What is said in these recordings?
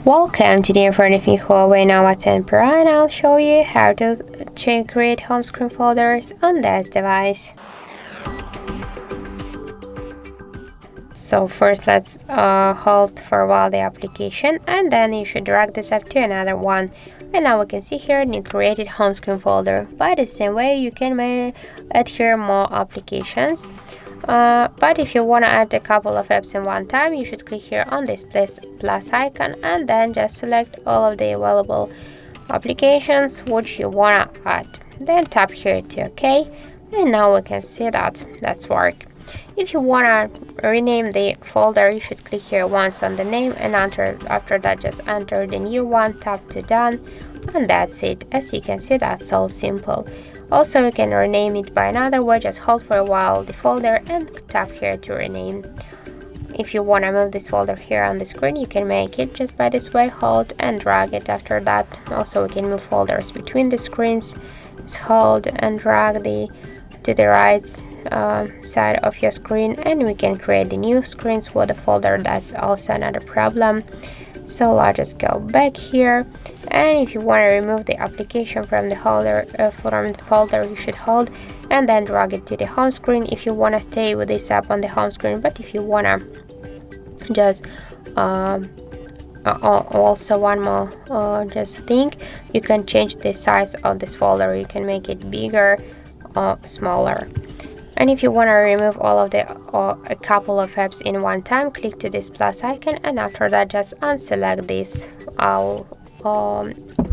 Welcome to the informative HUAWEI Nova 10 Pro, and I'll show you how to create home screen folders on this device. So first let's hold for a while the application, and then you should drag this up to another one. And now we can see here new created home screen folder. By the same way you can add here more applications. But if you want to add a couple of apps in one time, you should click here on this plus icon and then just select all of the available applications which you want to add. Then tap here to OK, and now we can see that that's work. If you want to rename the folder, you should click here once on the name, and after that just enter the new one, tap to done, and that's it. As you can see, that's so simple. Also, you can rename it by another way. Just hold for a while the folder and tap here to rename. If you want to move this folder here on the screen, you can make it just by this way. Hold and drag it after that. Also, we can move folders between the screens. Just hold and drag to the right side of your screen, and we can create the new screens for the folder. That's also another problem. So I'll just go back here, and if you want to remove the application from the folder, you should hold and then drag it to the home screen if you want to stay with this app on the home screen. But if you want to just also one more just thing, you can change the size of this folder. You can make it bigger or smaller. And if you want to remove all of a couple of apps in one time, click to this plus icon, and after that just unselect these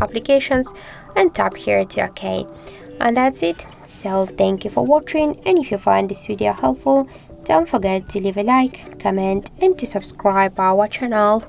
applications and tap here to OK. And that's it. So thank you for watching, and if you find this video helpful, don't forget to leave a like, comment and to subscribe our channel.